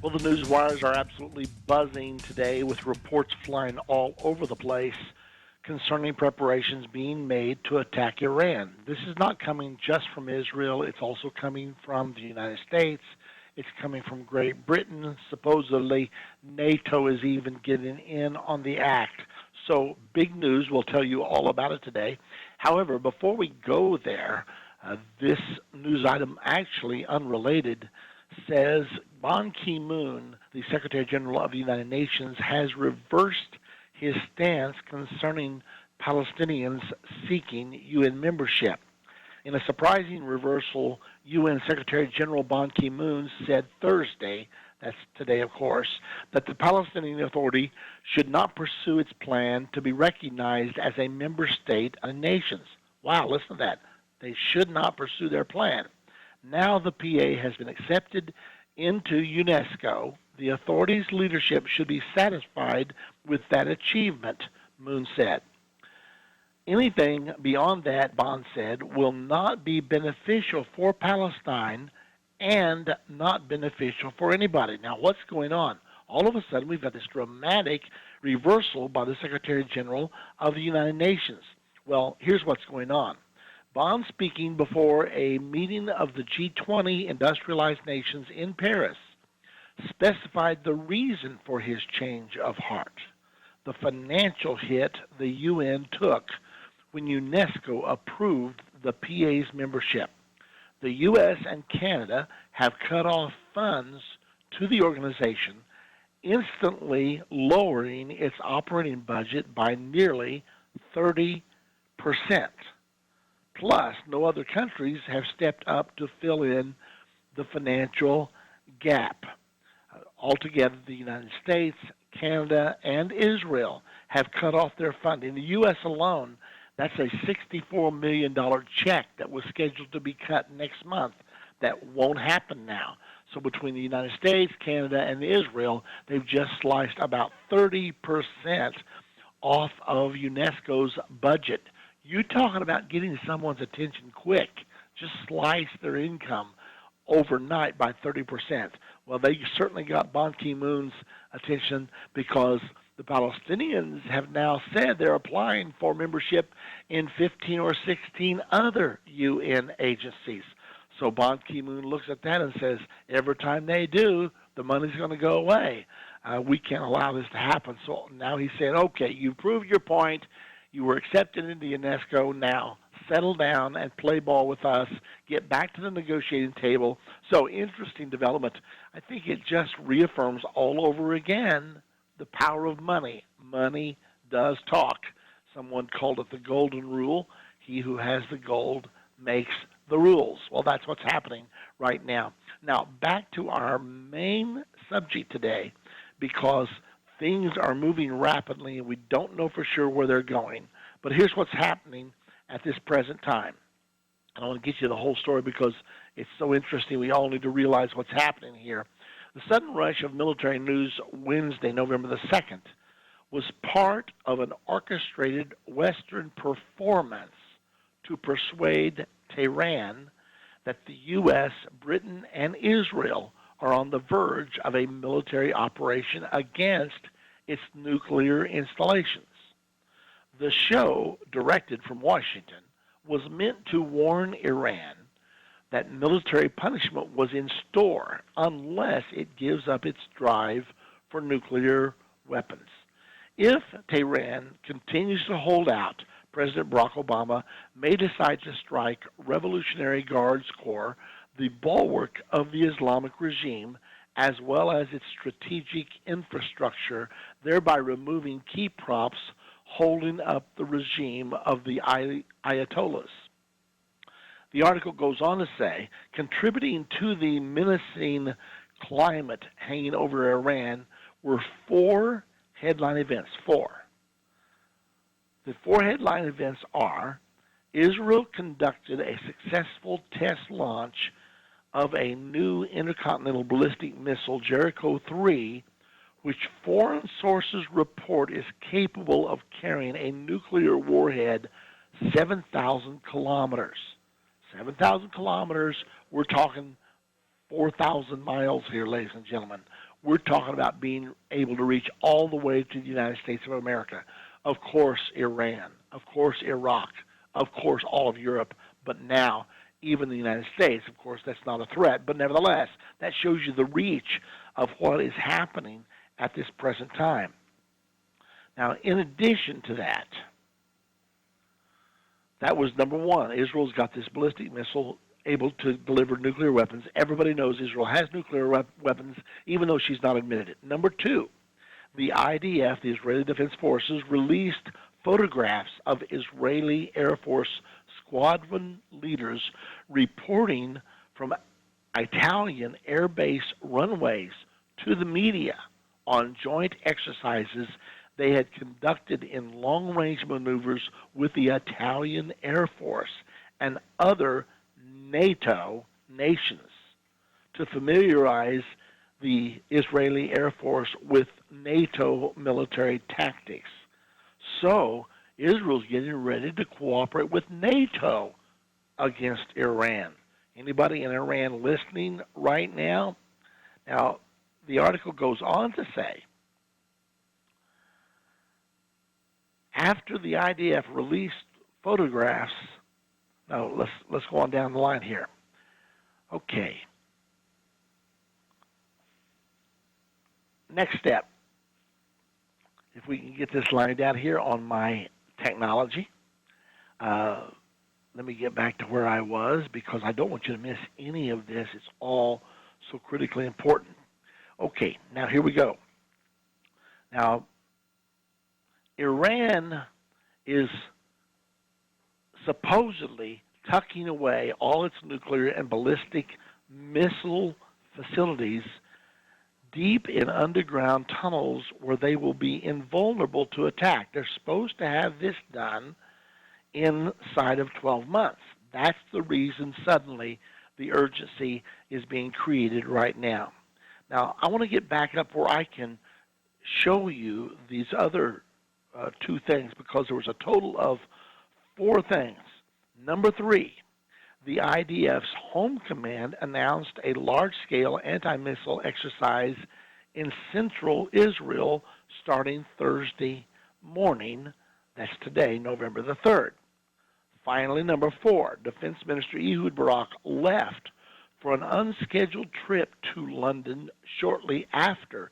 Well, the news wires are absolutely buzzing today with reports flying all over the place concerning preparations being made to attack Iran. This is not coming just from Israel. It's also coming from the United States. It's coming from Great Britain. Supposedly, NATO is even getting in on the act. So big news. We'll tell you all about it today. However, before we go there, this news item, actually unrelated, says Ban Ki-moon, the Secretary General of the United Nations, has reversed his stance concerning Palestinians seeking UN membership. In a surprising reversal, UN Secretary General Ban Ki-moon said Thursday, that's today of course, that the Palestinian Authority should not pursue its plan to be recognized as a member state of the nations. Wow, listen to that. They should not pursue their plan. Now the PA has been accepted into UNESCO. The authority's leadership should be satisfied with that achievement, Moon said. Anything beyond that, Bond said, will not be beneficial for Palestine and not beneficial for anybody. Now, what's going on? All of a sudden, we've got this dramatic reversal by the Secretary General of the United Nations. Well, here's what's going on. Bond, speaking before a meeting of the G20 industrialized nations in Paris, specified the reason for his change of heart: the financial hit the UN took when UNESCO approved the PA's membership. The U.S. and Canada have cut off funds to the organization, instantly lowering its operating budget by nearly 30%. Plus, no other countries have stepped up to fill in the financial gap. Altogether, the United States, Canada, and Israel have cut off their funding. The U.S. alone, that's a $64 million check that was scheduled to be cut next month. That won't happen now. So between the United States, Canada, and Israel, they've just sliced about 30% off of UNESCO's budget. You talking about getting someone's attention quick. Just slice their income overnight by 30%. Well, they certainly got Ban Ki-moon's attention because the Palestinians have now said they're applying for membership in 15 or 16 other UN agencies. So Ban Ki-moon looks at that and says, every time they do, the money's going to go away. We can't allow this to happen. So now he's saying, okay, you proved your point. You were accepted into UNESCO. Now settle down and play ball with us. Get back to the negotiating table. So interesting development. I think it just reaffirms all over again the power of money. Money does talk. Someone called it the golden rule. He who has the gold makes the rules. Well, that's what's happening right now. Now, back to our main subject today, because things are moving rapidly and we don't know for sure where they're going. But here's what's happening at this present time. I want to get you the whole story because it's so interesting. We all need to realize what's happening here. The sudden rush of military news Wednesday, November the 2nd, was part of an orchestrated Western performance to persuade Tehran that the U.S., Britain, and Israel are on the verge of a military operation against its nuclear installations. The show, directed from Washington, was meant to warn Iran that military punishment was in store unless it gives up its drive for nuclear weapons. If Tehran continues to hold out, President Barack Obama may decide to strike Revolutionary Guards Corps, the bulwark of the Islamic regime, as well as its strategic infrastructure, thereby removing key props holding up the regime of the Ayatollahs. The article goes on to say, contributing to the menacing climate hanging over Iran were four headline events. The four headline events are: Israel conducted a successful test launch of a new intercontinental ballistic missile, Jericho-3, which foreign sources report is capable of carrying a nuclear warhead 7,000 kilometers. 7,000 kilometers, we're talking 4,000 miles here, ladies and gentlemen. We're talking about being able to reach all the way to the United States of America. Of course, Iran. Of course, Iraq. Of course, all of Europe. But now, even the United States. Of course, that's not a threat. But nevertheless, that shows you the reach of what is happening at this present time. Now, in addition to that, that was number one. Israel's got this ballistic missile able to deliver nuclear weapons. Everybody knows Israel has nuclear weapons, even though she's not admitted it. Number two, the IDF, the Israeli Defense Forces, released photographs of Israeli Air Force squadron leaders reporting from Italian air base runways to the media on joint exercises they had conducted in long-range maneuvers with the Italian Air Force and other NATO nations to familiarize the Israeli Air Force with NATO military tactics. So Israel's getting ready to cooperate with NATO against Iran. Anybody in Iran listening right now? Now, the article goes on to say, after the IDF released photographs, now let's go on down the line here. Okay. Next step. If we can get this lined out here on my technology. Let me get back to where I was because I don't want you to miss any of this. It's all so critically important. Okay, now here we go. Now, Iran is supposedly tucking away all its nuclear and ballistic missile facilities deep in underground tunnels where they will be invulnerable to attack. They're supposed to have this done inside of 12 months. That's the reason suddenly the urgency is being created right now. Now, I want to get back up where I can show you these other two things because there was a total of four things. Number three, the IDF's Home Command announced a large-scale anti-missile exercise in central Israel starting Thursday morning. That's today, November the 3rd. Finally, number four, Defense Minister Ehud Barak left for an unscheduled trip to London shortly after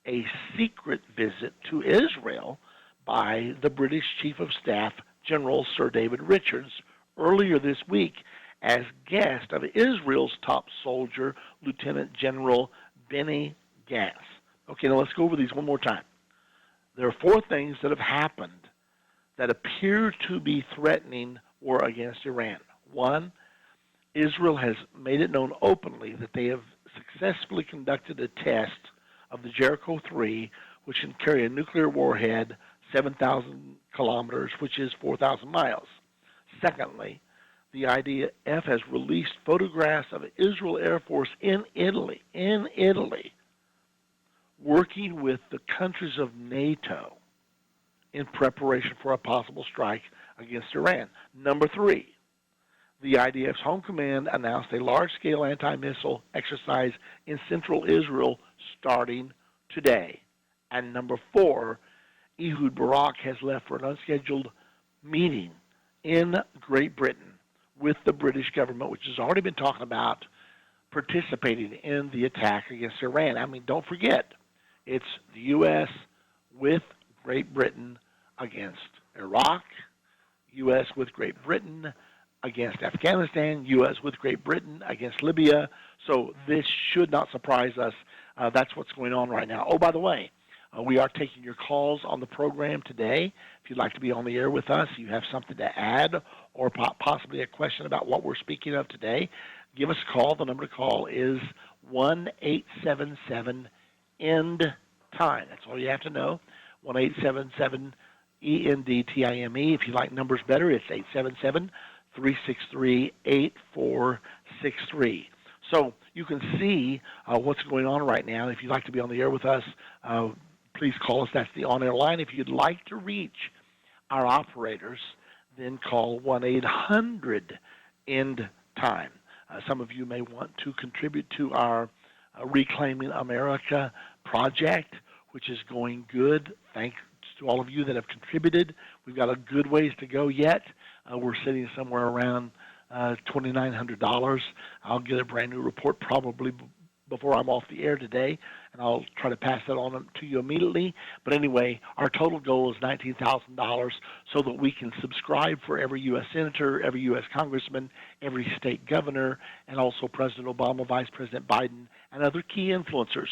a secret visit to Israel by the British Chief of Staff, General Sir David Richards, earlier this week as guest of Israel's top soldier, Lieutenant General Benny Gantz. Okay, now let's go over these one more time. There are four things that have happened that appear to be threatening war against Iran. One, Israel has made it known openly that they have successfully conducted a test of the Jericho 3, which can carry a nuclear warhead 7,000 kilometers, which is 4,000 miles. Secondly, the IDF has released photographs of Israel Air Force in Italy, working with the countries of NATO in preparation for a possible strike against Iran. Number three, the IDF's Home Command announced a large-scale anti-missile exercise in central Israel starting today. And number four, Ehud Barak has left for an unscheduled meeting in Great Britain with the British government, which has already been talking about participating in the attack against Iran. I mean, don't forget, it's the U.S. with Great Britain against Iraq, U.S. with Great Britain against Afghanistan, U.S. with Great Britain against Libya. So this should not surprise us. That's what's going on right now. Oh, by the way, we are taking your calls on the program today. If you'd like to be on the air with us, you have something to add or possibly a question about what we're speaking of today, give us a call. The number to call is 1-877-END-TIME. That's all you have to know, 1-877-ENDTIME. If you like numbers better, it's 877-363-8463. So you can see what's going on right now. If you'd like to be on the air with us, please call us. That's the on-air line. If you'd like to reach our operators, then call 1-800-END-TIME. Some of you may want to contribute to our Reclaiming America project, which is going good. Thanks to all of you that have contributed. We've got a good ways to go yet. We're sitting somewhere around $2,900. I'll get a brand new report probably before I'm off the air today, and I'll try to pass that on to you immediately. But anyway, our total goal is $19,000 so that we can subscribe for every U.S. Senator, every U.S. Congressman, every state governor, and also President Obama, Vice President Biden, and other key influencers.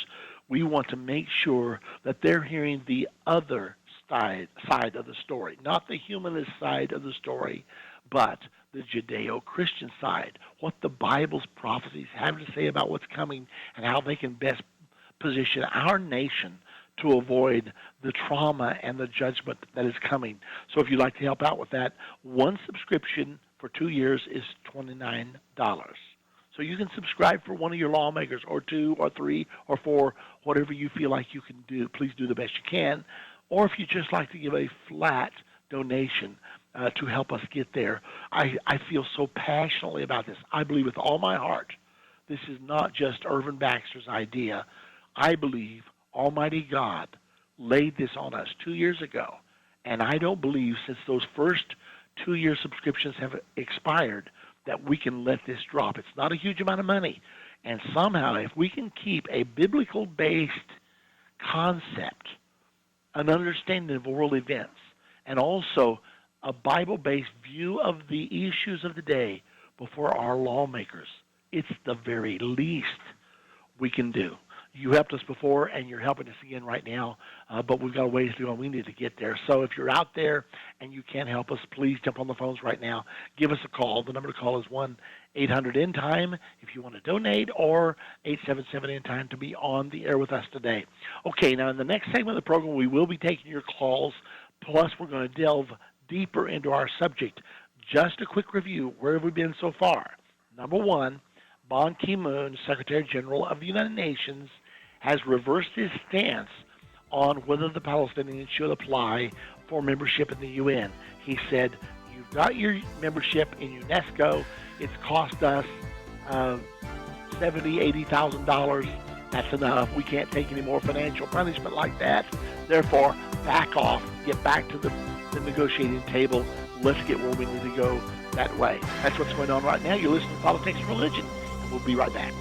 We want to make sure that they're hearing the other side of the story, not the humanist side of the story, but the Judeo-Christian side, what the Bible's prophecies have to say about what's coming and how they can best position our nation to avoid the trauma and the judgment that is coming. So if you'd like to help out with that, one subscription for 2 years is $29. So you can subscribe for one of your lawmakers, or two, or three, or four, whatever you feel like you can do. Please do the best you can. Or if you'd just like to give a flat donation to help us get there. I feel so passionately about this. I believe with all my heart this is not just Irvin Baxter's idea. I believe Almighty God laid this on us 2 years ago, and I don't believe since those first 2-year subscriptions have expired that we can let this drop. It's not a huge amount of money, and somehow if we can keep a biblical-based concept, an understanding of world events, and also a Bible-based view of the issues of the day before our lawmakers, it's the very least we can do. You helped us before, and you're helping us again right now, but we've got a ways to go, and we need to get there. So if you're out there and you can't help us, please jump on the phones right now. Give us a call. The number to call is 1-800-END-TIME if you want to donate, or 877-END-TIME to be on the air with us today. Okay, now in the next segment of the program, we will be taking your calls, plus we're going to delve deeper into our subject. Just a quick review. Where have we been so far? Number one, Ban Ki-moon, Secretary General of the United Nations, has reversed his stance on whether the Palestinians should apply for membership in the UN. He said, you've got your membership in UNESCO. It's cost us $70,000, $80,000. That's enough. We can't take any more financial punishment like that. Therefore, back off. Get back to the negotiating table. Let's get where we need to go that way. That's what's going on right now. You're listening to Politics and Religion, and we'll be right back.